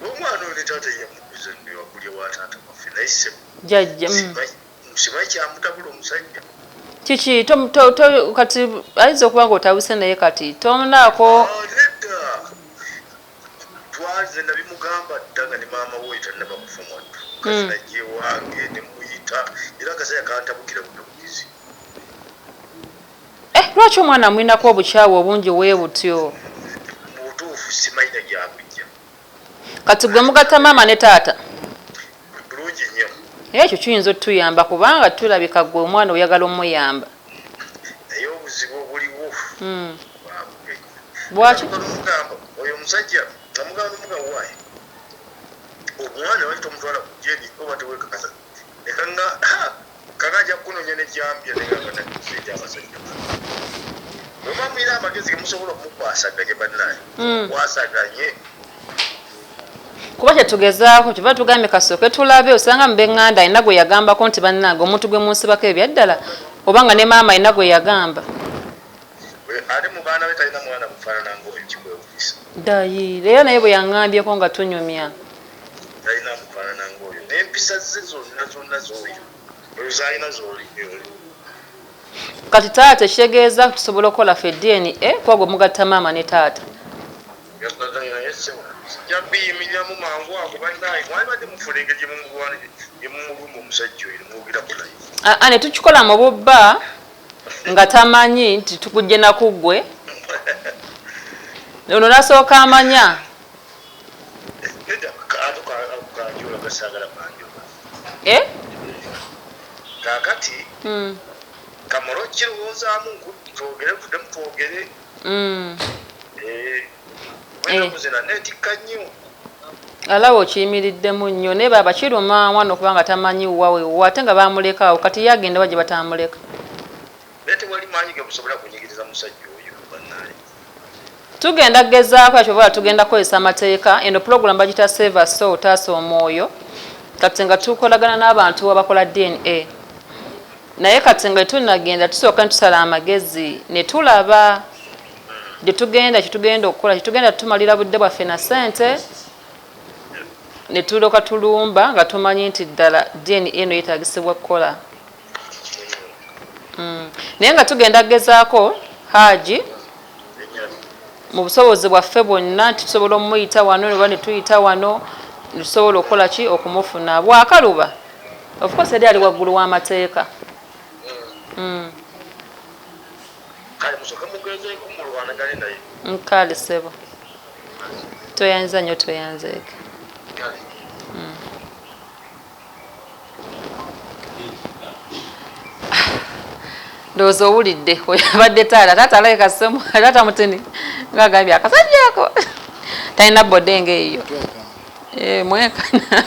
omwana ono taata yamuguza niwakulya wa taata waffe naye semu
jajja
simanyi kyamutabula omusajja
Kiki kati ayinza okuba nga otabuse naye kati tonaako
twaze nabimugamba ddanga ne maama we tannaba kufa mwaddu kati najje wange ne muyita era akaseera kantabukira butubukizi.
Lwaki omwana mwinako obukyawe obungi bwe butyo?
Mu butuufu simayina gyakujja.
Kati gwe mugatta maama ne taata?
Bulungi nnyo.
Ekyo kiyinza otuyamba kubanga tulabika gwe omwana oyagala omuyamba.
Naye obuzibu obuliwo.
Bwaki?
Oyo omusajja namugamba omugawaayi omwana wali tomutwala ku jeni oba tewekakasa ekanga kakajja kunonya nejambya negabanakisejabasajja omamwira amagezi gemusobola okumukwasaganye bannaye kwasaganye
kuba kyetugezaako kiva tugambye kasooke tulabe osanga mubeŋŋanda alina gwe yagambako nti bannange omuntu gwe munsibako ebyaddala obanga ne maama alina gwe yagamba
ate mu baana be talina mwana mufaanana ngaoyo kikwewulisa
dayire era naye bwe yaŋŋambyeko nga tunyumya
talina mufaanana ngaoyo n'empisa ze zonna z'oyo oyo zalina z'oli
kati taata ekitegeeza tusobola okukola ffe DNA kuba gwe mugatta maama ne taata
jabiyimiriramu mangu ago bannaye mwalibadde mufuna engeri gyemumulumba omusajja oyo nemwogeraku naye
ne tukikola mu bubba nga tamanyi nti tukujje nakuggwe ono nasooka amanya
kanjula gasagala kanjula kakati kamala okkirowoozaamu twogere tuddemu twogere wenakuzina netikka nnyo
alaba okiyimiriddemu nnyo naye baba kiruma mwana okuba nga tamanyi wawewa ate nga bamulekaawo kati yagenda wa gye batamuleka
naye tewali maanyi ge busobola kunyigiriza musajja oyo bannaye
tugenda kugezaako yakyobola tugenda kukozesa amateeka eno program bagita save so taasa omwoyo kati nga tukolagana n'abantu abakola DNA naye kati nga tunagenda tusooka netusala amagezi ne tulaba kyetugenda okukola kyetugenda tumalira budde bwaffe na ssente ne tuloka tulumba nga tumanyi nti ddala DNA eno yeetagisibwa kukola naye nga tugenda kugezaako Haji mu busobozi bwaffe bwonna nti tusobola omuyita wano oba ne tuyita wano tusobola okukola ki okumufuna bwakaluba of course eri ali waggulu w'amateeka
kale musooke mugezeeko mulwanagane naye
nkale sebo toyanza nnyo toyanzeeke ndowooza owulidde oyabadde taata alabika ssemu taata mutini ngaagambye akasajja ako talina bodenge eyo mwekana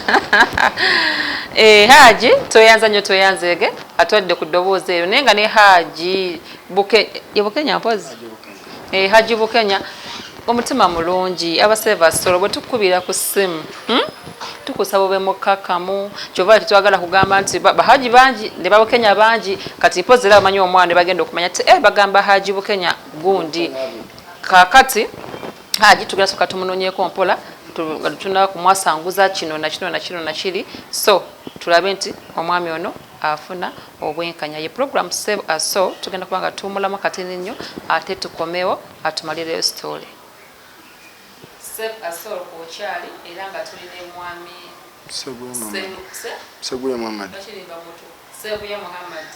Haji toyanza nnyo toyanzeege atwadde ku ddoboozi eyo naye nga ne Haji Bukenya mpozi Haji Bukenya omutima mulungi abasevasolo bwe tukubira ku ssimu tukusaba obe mukkakkamu kyova tetwagala kugamba nti bahaji bangi ne babukenya bangi kati mpozi era bamanyi omwana bagenda okumanya ti bagamba Haji Bukenya gundi kakati Haji tugenda soka tumunoonyeeko mpola tuna kumwasanguza kino na kino na kino na kiri so tulabe nti omwami ono afuna obwenkanya ye program save us so tugenda kubanga tumulamu katini nnyo ate tukomewo atumalire story save us all kukyali era nga tulina mwami
Seguye Muhammad
Seguye Muhammad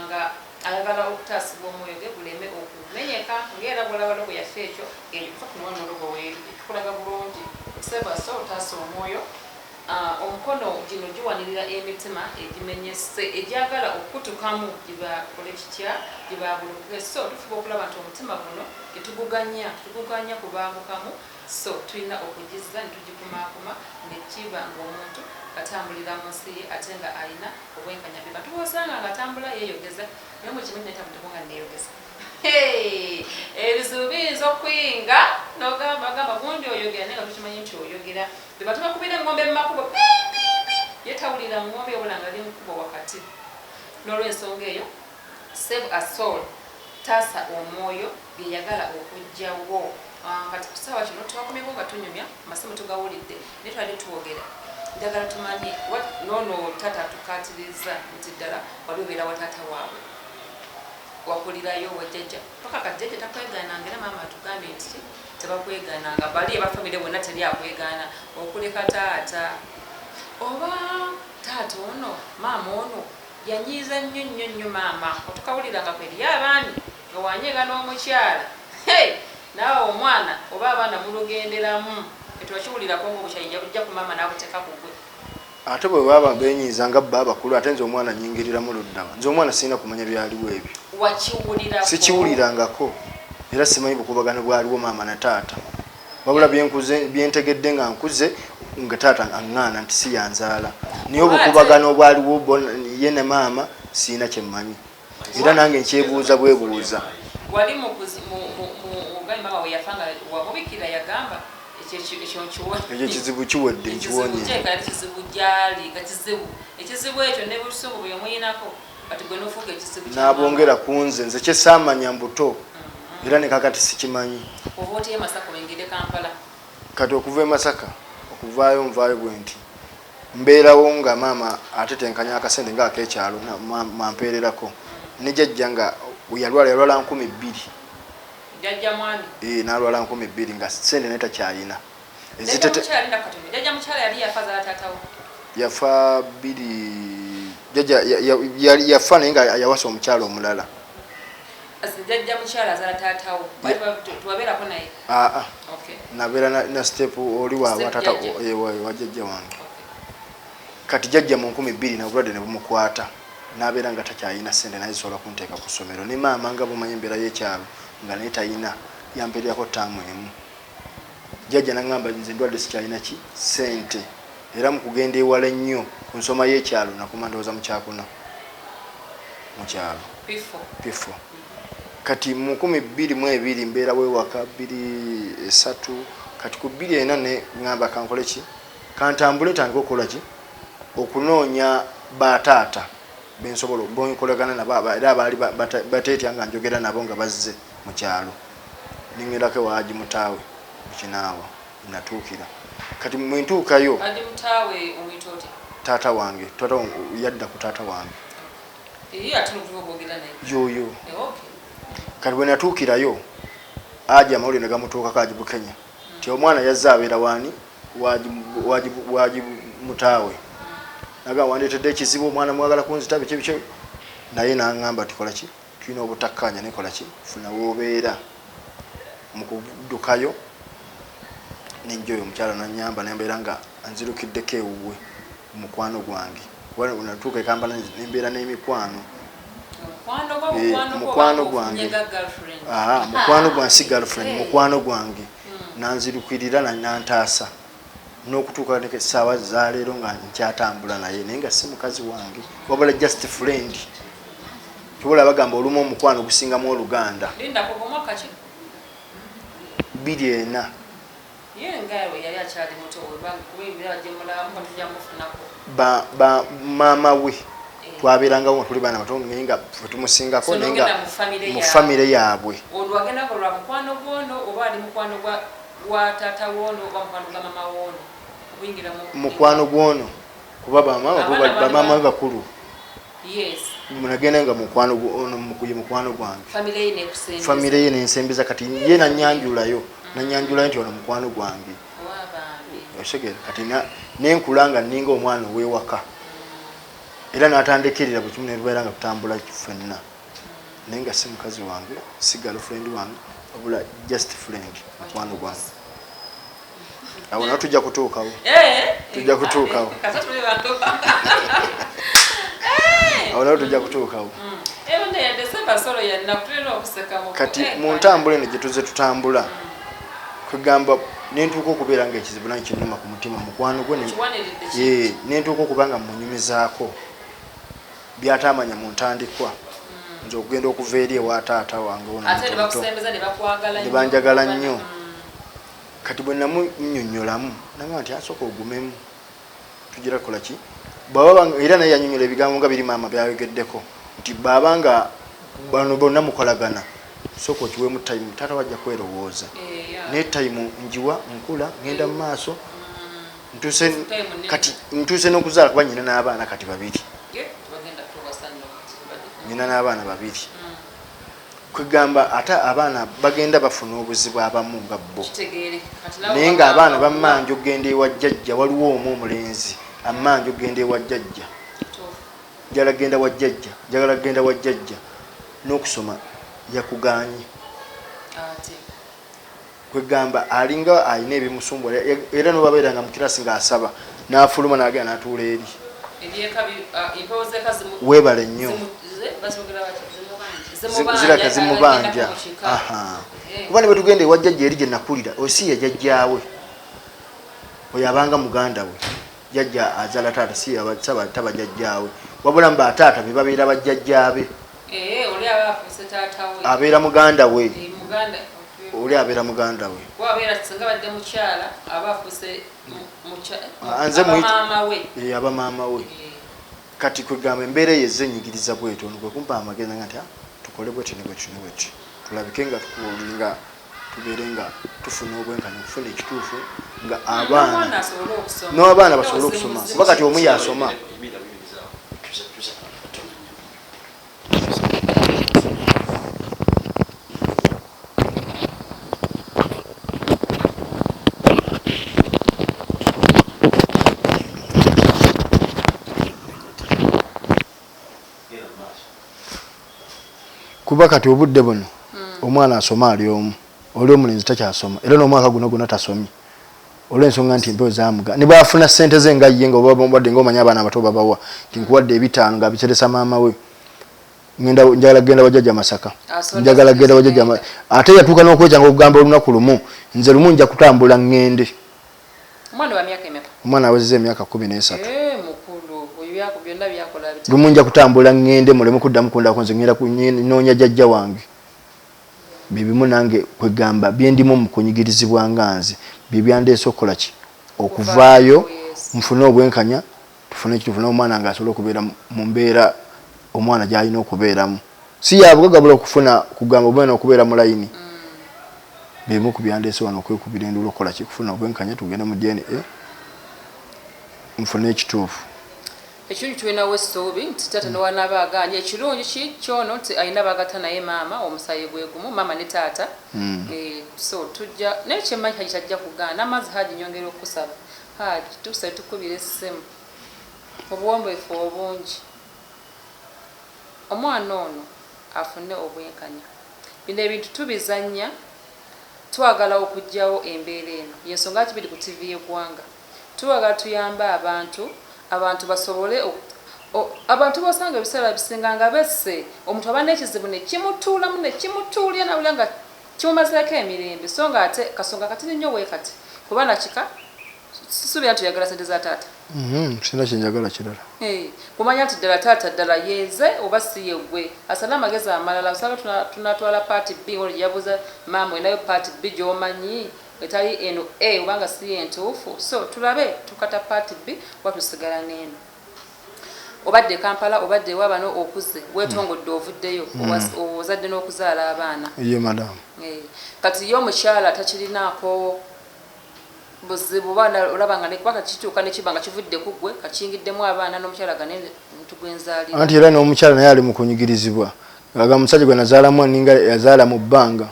nga ayagala okutaasibwa omwoyo gwe buleme okumenyeka ng'era bwolabalo bwe yaffe ekyo ng'ekufa kunoona olugo weeri kulaga bulungi save us all taasa omwoyo omukono gino giwanirira emitima egimenyese egyagala okutukamu gibakole kitya gibabuluke so tufuba okulaba nti omutima guno getuguganya kubangukamu so tulina okugiza netugikumakuma nekiba ngaomuntu atambulira mu nsi ye ate nga alina obwenkanya bwe batubosanga nga atambula yeeyogeza naye mukimanyi netamutekunga neeyogeza ebizibu biyinza okuyinga nogambagamba gundi oyogera naye nga tukimanyi nti oyogera bwe batubakubira engombe mu makubo yetawulira ngombe obulanga limukubo wakati n'olwensonga eyo save a soul taasa omwoyo byeyagala okujjawo kati kusaawa kino twakomeko nga tunyumya amasimu tugawulidde naye twali tuwogera njagala tumanye noono taata tukatiriza nti ddala wali obeera wa taata waabwe wakulirayo wajjajja paka kajjajja takwegaananga era maama atugambye nti tebakwegaananga bali abafamire bonna teri akwegaana okuleka taata oba taata ono maama ono yanyiiza nnyo maama otukawuliranga kweri abaami nga wanyega n'omukyala naawe omwana oba abaana mulugenderamu etwakiwulirako ngaobukyayinja bujja ku maama n'abuteeka ku gwe
ate bwe baba benyiiza nga bba abakulu ate nze omwana nyingiriramu luddaba nze omwana sirina kumanya byaliwo ebyo sikiwulirangako era simanyi bukubagano bwaliwo maama na taata wabula byentegedde nga nkuze nga taata aŋŋaana nti si yanzaala naye obukubagano obwaliwo ye ne maama sirina kyemmanyi era nange nkyebuuza bwebuuza
wali mugambi maama we yafa nga wamubikira yagamba ekyo
kizibu kiwedde nkiwonye
kizibu gyali nga ekizibu ekyo ne busungu bwe yomuyinako kati gwe nofuuka ekizibu
n'abongera ku nze kyesaamanya mbuto era ne kakati sikimanyi
oba oteye Masaka olengere Kampala
kati okuva e Masaka okuvaayo nvaayo bwe nti mbeerawo nga maama atetenkanya akasente ng'akekyalo mampeererako ne jjajja nga yalwala 2,000
jjajja mwami
n'alwala 2,000 nga sente naye takyalina
jjajja mukyala yali yafa zaala taatawo
yafa 2 yafa naye nga yawasa omukyala omulala
jjajja mukyala azaala taatawo tuwabeerako naye
nabeera na step oli watata wa jjajja wange kati jjajja mu 2,000 obulwadde ne bumukwata n'abeera nga takyalina sente naye zisobola kunteeka ku ssomero ne maama nga bumanyi embeera y'ekyalo nga naye talina yampeeryako ttaamu emu jjajja naŋŋamba nze ndwadde sikyalina ki sente era mu kugenda ewala ennyo ku nsoma y'ekyalo nakuma ndowooza mu kyakuna mu kyalo pifo kati mu 2022 mbeerawo ewaka 23 kati ku 24 ne ŋŋamba kankole ki kantambule ntandika okukola ki okunoonya bataata bensobola bonkolagana nabo era abaali bateetya nga njogera nabo nga bazze mu kyalo ningerako waaji mutaawe mukinaawa natuukira kati mwentuukayo taata wange yadda ku taata wange yoyo kati bwe natuukirayo aji amawulire ne gamutuukako aji Bukenya ti omwana yazze abeera waani waaji mutaawe naga wandeetedde ekizibu omwana mwagala kunzita biki naye naŋŋamba tikola ki tulina obutakkanya nekola ki funa woobeera mu kuddukayo nenjoyo omukyala nanyamba nembeera nga anzirukiddeko ewuwe mukwano gwange natuuka ekambala nembeera n'emikwano mukwano gwange mukwano gwange si girlfriend mukwano gwange nanzirukirira nantaasa n'okutuuka essaawa zaleero nga nkyatambula naye naye nga si mukazi wange wabula just friend kibola bagamba olumu omukwano gusingamu oluganda 24 maama we twabeerangawo tuli baana bato naye nga fetumusingako naye nga mu famire yaabwe mukwano gwono kuba bamaama we bakulu munagenda nga mukwano gwange famire ye nensembeza kati ye nanyanjulayo nti ono mukwano gwange osegera kati nenkula nga ninga omwana ow'ewaka era natandikirira bwe kimu netubeera nga tutambula ffenna naye nga si mukazi wange si girlfriend wange wabula just friend mukwano gwange awo nawe tujja kutuukawo awo nawe tujja kutuukawo kati mu ntambula eno gye tuze tutambula kwegamba nentuuka okubeera nga ekizibu nange kinnuma ku mutima mukwano gwe nentuuka okuba nga munyumizaako byatamanya mu ntandikwa nze okugenda okuva eri ewa taata wange ne banjagala nnyo kati bwe namunnyonnyolamu nanga nti asooka ogumemu tugira kukola ki era naye yanyonyola ebigambo nga biri maama byayogeddeko nti baaba nga bano bonna mukolagana sooka okiweemu tayimu taata wajja kwerowooza naye tayimu njiwa nkula ngenda mu maaso kati ntuuse n'okuzaala kuba nyina n'abaana kati 2 nyina n'abaana 2 kwegamba ate abaana bagenda bafuna obuzibu abamu nga bo naye nga abaana bamanja okugenda ewa jjajja waliwo omu omulenzi amanja okugenda ewa jjajja njagala kugenda wa jjajja njagala kugenda wa jjajja n'okusoma yakuganye kwegamba alinga alina ebimusumbula era nobabeeranga mu kirasi ng'asaba n'afuluma n'agenda n'atuula eri weebale nnyo ziraka zimubanja kuba ne bwe tugenda ewa jjajja eri gye nakulira osi ya jjajjaawe oyo abanga muganda we jjajja azaala taata si taba jjajjaawe wabula mba taata be babeera bajjajjaabe abeera muganda we oli abeera muganda we nze aba maama we kati kwegamba embeera eyo ezenyigiriza bwetyo nigwe kumpa amagezi nga nti tukole bweti ne bweti ne bweti tulabike nga tukulinga tubeere nga tufuna obwenkanya okufuna ekituufu nga abaana n'abaana basobole okusoma kuba kati omu yasoma kuba kati obudde buno omwana asoma ali omu oli omulenzi takyasoma era n'omwaka guno gonna tasomye olw'ensonga nti empewo zamuga ne bafuna ssente ze nga ye nga obadde ng'omanya abaana abato babawa nti nkuwadde 5 nga bikyeresa maama we njagala kugenda wajjajja Masaka njagala kugenda wajjajja ate yatuuka n'okwejanga okugamba olunaku lumu nze lumu nja kutambula ngende omwana awezezza emyaka 13 lumu nja kutambula ngende muleme kuddamu kundako nze ngenda kunoonya jjajja wange bibimu nange kwegamba byendimu mu kunyigirizibwa nga nze bibyandeese okukola ki okuvaayo nfune obwenkanya tufune ekitufune omwana nga asobola okubeera mu mbeera omwana gy'alina okubeeramu si yabugagabula okufuna kugamba omwana okubeera mu layini bibimu ku byandeese wano okwekubira enduula okukola ki kufuna obwenkanya tugende mu DNA nfune ekituufu
ekintu tulinawo essuubi nti taata newanaba aganye ekirungi kyono nti alina bagata naye maama omusayi gwe gumu maama ne taata so tujja naye kyemmanyi haji tajja kugaana n'amazzi haji nyongera okusaba haji tusabe tukubira essimu obuwombeefu obungi omwana ono afune obwenkanya bino ebintu tubizannya twagala okugyawo embeera eno yensonga ki biri ku TV y'eggwanga twagala tuyambe abantu basobole abantu basanga ebiseera bisinga nga besse omuntu aba n'ekizibu ne kimutuulamu ne kimutuulya nawulira nga kimumazeeko emirembe so nga ate kasonga katini nnyo bwe kati kuba nakika sisuubira nti oyagala sente za taata
sina kyenjagala kirala
kumanya nti ddala taata ddala yenze oba si ye gwe asana amagezi amalala osanga tunatwala paati B oli yabuuza maama enayo paati B gy'omanyi etali eno A obanga si entuufu so tulabe tukata paati B watusigala n'eno obadde Kampala obadde wabano okuze wetongodde ovuddeyo ozadde n'okuzaala abaana
ye madam
kati yo omukyala takirinaako buzibu bana olabanga ne kwaka kituuka ne kibanga kivudde ku ggwe kakingiddemu abaana n'omukyala gane ntugwenzaali
anti era n'omukyala naye ali mu kunyigirizibwa aga musajja gwe nazaalamu aninga yazaala mu bbanga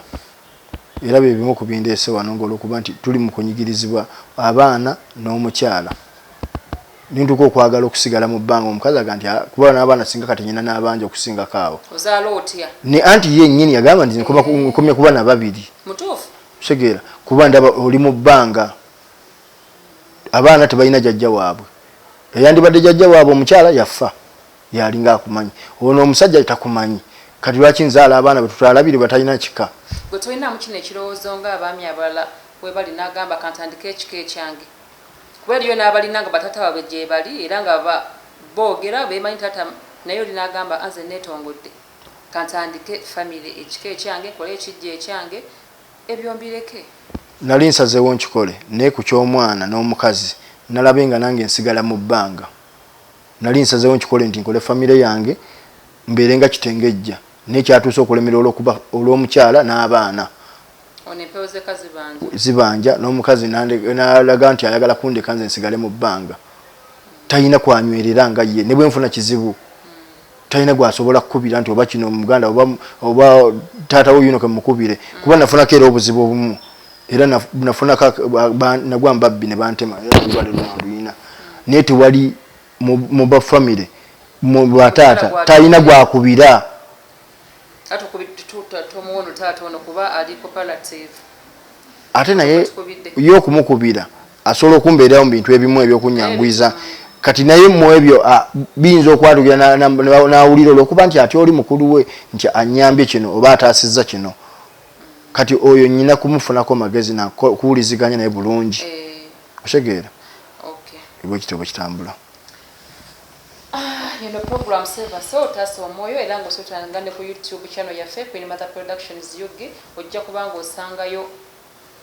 era bye bimu ku bindeese wano ng'olwokuba nti tuli mu kunyigirizibwa abaana n'omukyala nintuka okwagala okusigala mu bbanga omukazi aga nti kuba n'abaana singa kati nyina n'abanje okusingako awo
ozaala otya
ne anti ye nnyini yagamba nti nkomye kuba na babiri
mutuufu
tegeera kuba ndaba oli mu bbanga abaana tebalina jjajja waabwe eyandibadde jjajja waabwe omukyala yafa yalinga akumanyi ono omusajja takumanyi kati lwaki nzaala abaana betutwalabiri batalina kika
gwe tulinamu kino ekirowoozo ng'abaami abalala we bali n'agamba kantandika ekika ekyange kuba eriyo n'abalina nga batata baabwe gye bali era nga boogera beemanyi tata naye oli n'agamba anze neetongodde kantandike famire ekika ekyange nkole ekijja ekyange ebyo mbireke
nali nsazeewo nkikole naye ku ky'omwana n'omukazi nalabe nga nange nsigala mu bbanga nali nsazeewo nkikole nti nkole famire yange mbeere nga kitengejja nekyatuusa okulemera olw'omukyala n'abaana zibanja n'omukazi nalaga nti ayagala kundeka nze nsigale mu bbanga talina kwanywerera nga ye ne bwe nfuna kizibu talina gwasobola kukubira nti oba kino muganda oba taata wo yuno kamukubire kuba nafunako era obuzibu obumu era nafunako nagwa mbabbi ne bantema era olwale lwaluyina naye tewali mu bafamire mu bataata talina gwakubira ate naye yo okumukubira asobola okumbeerawo mu bintu ebimu ebyokunyangwiza kati naye mu ebyo biyinza okwatukira n'awulira olwokuba nti ate oli mukulu we nti anyambye kino oba ataasizza kino kati oyo nyina kumufunako magezi nakuwuliziganya naye bulungi otegeera bwe kitabo kitambula.
Yino program seva so tasa omwoyo era ng'osotangane ku YouTube channel yaffe Queen Mother Productions yugi ojja kubanga osangayo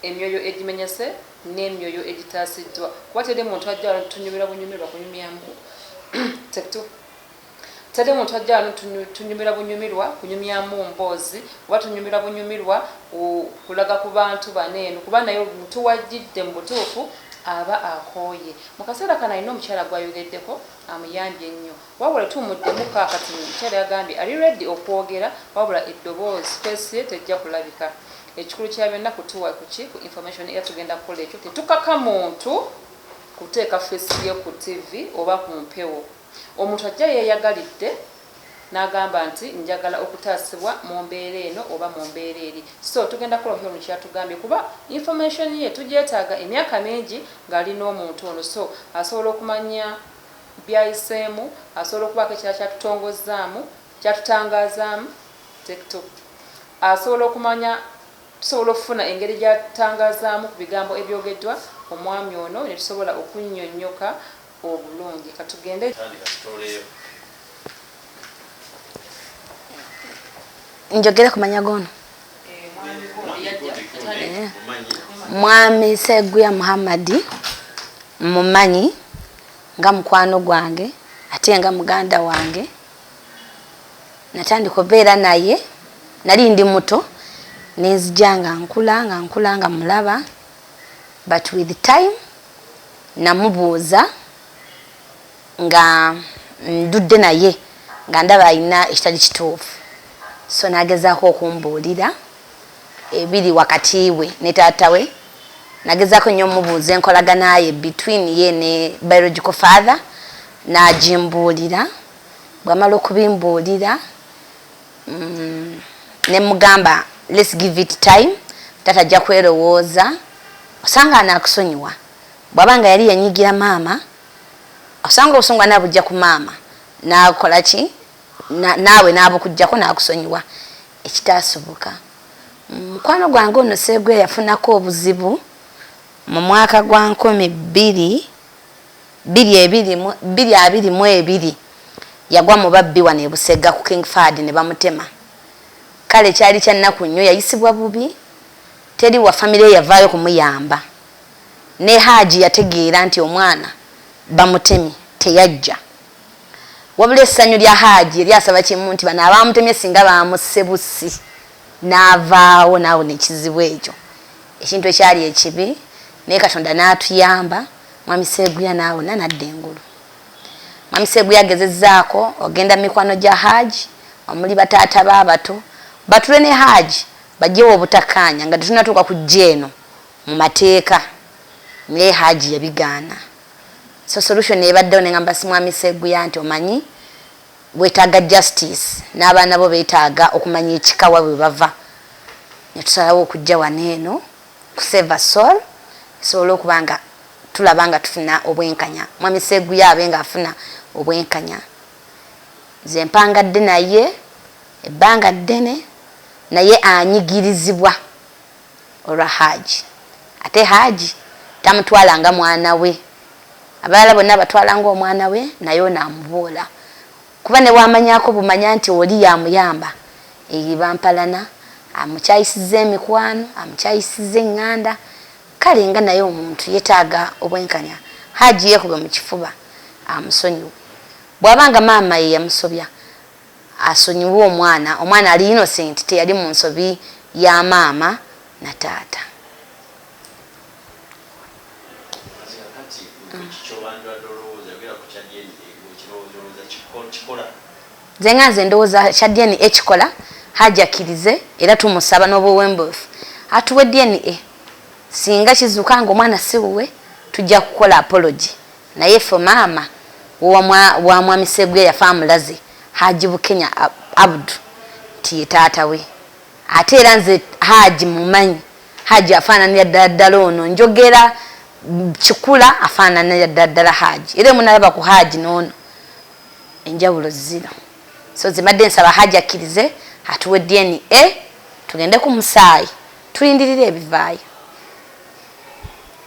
emyoyo egimenyese n'emyoyo egitaasiddwa kuba teri muntu ajja tunyumira bunyumirwa kunyumyamu tektu teri muntu ajja tunyumira bunyumirwa kunyumyamu mboozi oba tunyumira bunyumirwa kulaga ku bantu baneeno kuba naye omuntu wajjidde mu butuufu aba akooye mu kaseera kana alina omukyala gwayogeddeko amuyambye ennyo wabula tumuddemu kaakati omukyala yagambye ali ready okwogera wabula eddoboozi space ye tejja kulabika ekikulu kya byonna kutuwa kuki ku information era tugenda kukola ekyo tetukaka muntu kuteeka face ye ku TV oba ku mpewo omuntu ajja yeeyagalidde n'agamba nti njagala okutaasibwa mu mbeera eno oba mu mbeera eri so tugenda kukola kyo kyatugambye kuba information ye tugyetaaga emyaka mingi ng'alina omuntu ono so asobola okumanya byayiseemu asobola okubaako ekirala kyatutongozaamu kyatutangazaamu tiktok asobola okumanya tusobola okufuna engeri gyatutangazaamu ku bigambo ebyogeddwa omwami ono ne tusobola okunnyonnyoka obulungi katugende
njogera kumanya gono mwami Seguya Muhammadi mumanyi nga mukwano gwange ate nga muganda wange natandika obeera naye nali ndi muto nenzija nga nkula nga mulaba but with time namubuuza nga ndudde naye nga ndaba alina ekitali kituufu so nagezaako okumbuulira ebiri wakati we ne taata we nagezaako nnyo omubuuza enkolagana ye between ye ne biological father n'agimbuulira bw'amala okubimbuulira ne mugamba let's give it time taata ajja kwerowooza osanga anaakusonyiwa bw'abanga yali yanyigira maama osanga obusonga naabujja ku maama n'akola ki naawe naabukujjako n'akusonyiwa ekitaasoboka mukwano gwange ono Seguya yafunako obuzibu mu mwaka gwa 2022 yagwa mu babbi wano e Busega ku King Fahd ne bamutema kale kyali kya nnaku nnyo yayisibwa bubi teri wa famire yavaayo kumuyamba ne Haji yategeera nti omwana bamutemi teyajja wabula essanyu lya Haji eryasaba kimu nti bano abaamutemye singa baamusse bussi n'avaawo naawo nekizibu ekyo ekintu ekyali ekibi naye Katonda n'atuyamba mwami Seguya naawona nadda engulu mwami Seguya agezezzaako ogenda mikwano gya Haji omuli bataata baabato batule ne Haji bajjewo obutakkaanya nga tetunatuuka ku jjeeno mu mateeka naye Haji yabigaana so solution ebaddewo nengamba si mwami Seguya nti omanyi weetaaga justice n'abaana bo beetaaga okumanya ekikawa bwe bava netusalawo okujja waneeno kuseva soul sobola okubanga tulabanga tufuna obwenkanya mwami Seguya abe nga afuna obwenkanya nze mpangadde naye ebbanga ddene naye anyigirizibwa olwa Haji ate Haji tamutwalanga mwana we abalala bonna batwalanga omwana we naye onaamubuula kuba ne wamanyako bumanya nti oli yamuyamba eyi bampalana amukyayisiza emikwano amukyayisiza eŋŋanda kale nga naye omuntu yetaaga obwenkanya Haji yekuba mu kifuba amusonyiwe bw'abanga maama ye yamusobya asonyiwe omwana ali innocent teyali mu nsobi ya maama na taata zengaze ndowooza kya DNA ekikola Hajji akkirize era tumusaba n'obuwembuufu atuwe DNA singa kizuuka ng'omwana si wuwe tujja kukola apology naye ffe maama wa mwami Segwe yafa amulaze Hajji Bukenya Abdu nti ye taata we ate era nze Hajji mumanyi Hajji afaananira ddala ono njogera kikula afaananira ddala Hajji era munalaba ku Hajji n'ono enjawulo zino so zimadde nsaba Hajji akkirize atuwe DNA tugende ku musaayi tulindirire ebivaayo